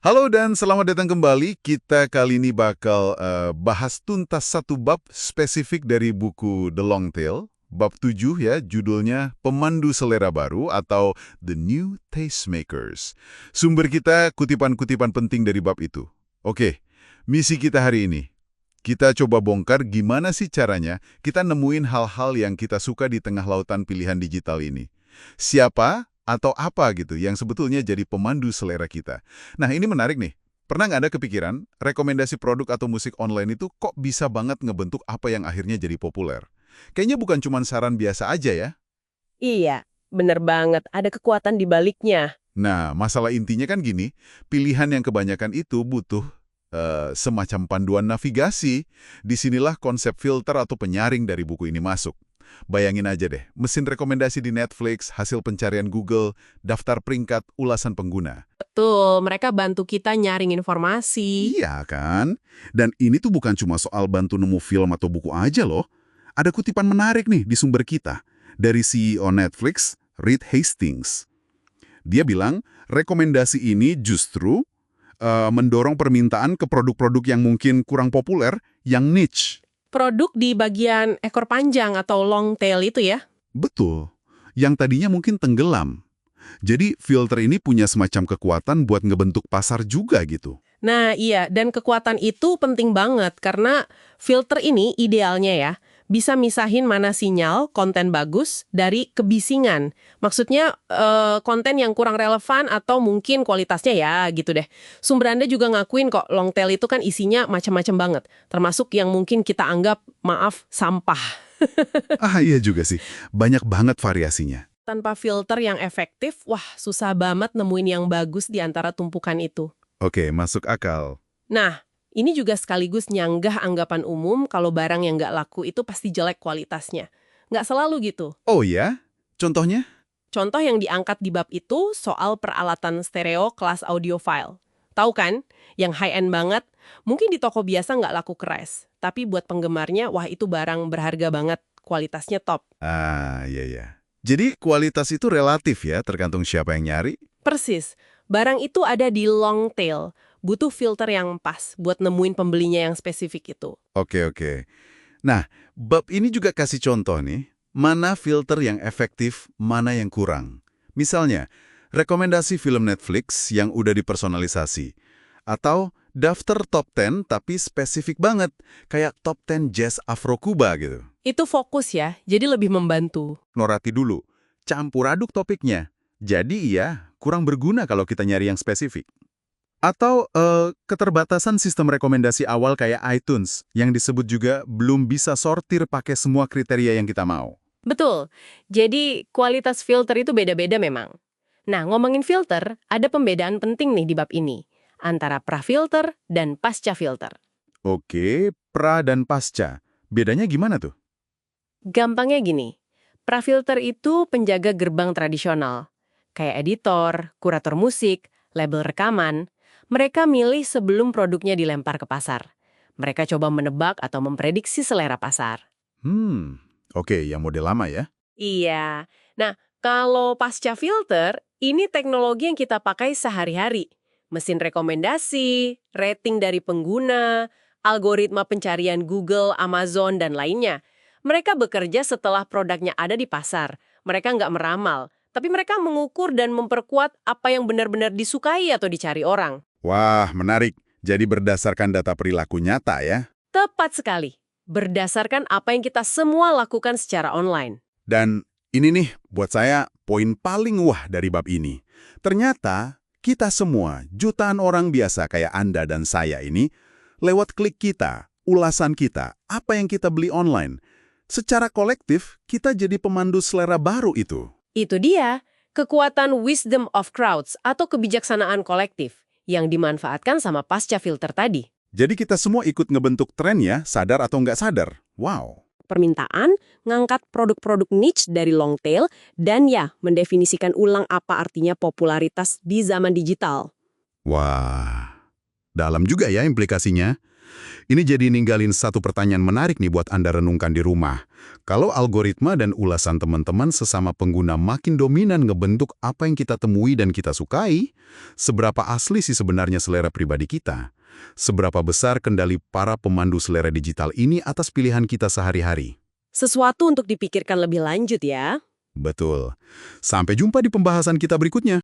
Halo dan selamat datang kembali. Kita kali ini bakal bahas tuntas satu bab spesifik dari buku The Long Tail. Bab 7 ya, judulnya Pemandu Selera Baru atau The New Tastemakers. Sumber kita kutipan-kutipan penting dari bab itu. Oke, misi kita hari ini. Kita coba bongkar gimana sih caranya kita nemuin hal-hal yang kita suka di tengah lautan pilihan digital ini. Siapa atau apa gitu yang sebetulnya jadi pemandu selera kita. Nah, ini menarik nih. Pernah nggak ada kepikiran, rekomendasi produk atau musik online itu kok bisa banget ngebentuk apa yang akhirnya jadi populer? Kayaknya bukan cuma saran biasa aja ya. Iya, bener banget. Ada kekuatan di baliknya. Nah, masalah intinya kan gini, pilihan yang kebanyakan itu butuh semacam panduan navigasi. Disinilah konsep filter atau penyaring dari buku ini masuk. Bayangin aja deh, mesin rekomendasi di Netflix, hasil pencarian Google, daftar peringkat, ulasan pengguna. Betul, mereka bantu kita nyaring informasi. Iya kan? Dan ini tuh bukan cuma soal bantu nemu film atau buku aja loh. Ada kutipan menarik nih di sumber kita. Dari CEO Netflix, Reed Hastings. Dia bilang, rekomendasi ini justru mendorong permintaan ke produk-produk yang mungkin kurang populer, yang niche. Produk di bagian ekor panjang atau long tail itu ya. Betul. Yang tadinya mungkin tenggelam. Jadi filter ini punya semacam kekuatan buat ngebentuk pasar juga gitu. Nah iya, dan kekuatan itu penting banget karena filter ini idealnya ya, bisa misahin mana sinyal konten bagus dari kebisingan. Maksudnya konten yang kurang relevan atau mungkin kualitasnya ya gitu deh. Sumber Anda juga ngakuin kok long tail itu kan isinya macam-macam banget. Termasuk yang mungkin kita anggap, maaf, sampah. Ah iya juga sih, banyak banget variasinya. Tanpa filter yang efektif, wah susah banget nemuin yang bagus di antara tumpukan itu. Oke, masuk akal. Nah, ini juga sekaligus nyanggah anggapan umum kalau barang yang nggak laku itu pasti jelek kualitasnya. Nggak selalu gitu. Oh ya? Contohnya? Contoh yang diangkat di bab itu soal peralatan stereo kelas audiophile. Tahu kan? Yang high-end banget, mungkin di toko biasa nggak laku keras. Tapi buat penggemarnya, wah itu barang berharga banget, kualitasnya top. Ah, iya ya. Jadi kualitas itu relatif ya, tergantung siapa yang nyari. Persis, barang itu ada di long tail, butuh filter yang pas buat nemuin pembelinya yang spesifik itu. Oke, oke. Nah, bab ini juga kasih contoh nih, mana filter yang efektif, mana yang kurang. Misalnya, rekomendasi film Netflix yang udah dipersonalisasi. Atau daftar top 10 tapi spesifik banget, kayak top 10 jazz Afro-Cuba gitu. Itu fokus ya, jadi lebih membantu. Norati dulu, campur aduk topiknya. Jadi iya, kurang berguna kalau kita nyari yang spesifik. Atau keterbatasan sistem rekomendasi awal kayak iTunes, yang disebut juga belum bisa sortir pakai semua kriteria yang kita mau. Betul, jadi kualitas filter itu beda-beda memang. Nah, ngomongin filter, ada pembedaan penting nih di bab ini, antara pra-filter dan pasca-filter. Oke, pra dan pasca. Bedanya gimana tuh? Gampangnya gini, pra-filter itu penjaga gerbang tradisional, kayak editor, kurator musik, label rekaman. Mereka milih sebelum produknya dilempar ke pasar. Mereka coba menebak atau memprediksi selera pasar. Oke, yang model lama ya. Iya. Nah, kalau pasca filter, ini teknologi yang kita pakai sehari-hari. Mesin rekomendasi, rating dari pengguna, algoritma pencarian Google, Amazon, dan lainnya. Mereka bekerja setelah produknya ada di pasar. Mereka nggak meramal, tapi mereka mengukur dan memperkuat apa yang benar-benar disukai atau dicari orang. Wah, menarik. Jadi berdasarkan data perilaku nyata ya. Tepat sekali. Berdasarkan apa yang kita semua lakukan secara online. Dan ini nih, buat saya, poin paling wah dari bab ini. Ternyata, kita semua, jutaan orang biasa kayak Anda dan saya ini, lewat klik kita, ulasan kita, apa yang kita beli online, secara kolektif, kita jadi pemandu selera baru itu. Itu dia, kekuatan wisdom of crowds atau kebijaksanaan kolektif yang dimanfaatkan sama pasca filter tadi. Jadi kita semua ikut ngebentuk tren ya, sadar atau nggak sadar. Wow. Permintaan, ngangkat produk-produk niche dari long tail, dan ya, mendefinisikan ulang apa artinya popularitas di zaman digital. Wah, dalam juga ya implikasinya. Ini jadi ninggalin satu pertanyaan menarik nih buat Anda renungkan di rumah. Kalau algoritma dan ulasan teman-teman sesama pengguna makin dominan ngebentuk apa yang kita temui dan kita sukai, seberapa asli sih sebenarnya selera pribadi kita? Seberapa besar kendali para pemandu selera digital ini atas pilihan kita sehari-hari? Sesuatu untuk dipikirkan lebih lanjut ya. Betul. Sampai jumpa di pembahasan kita berikutnya.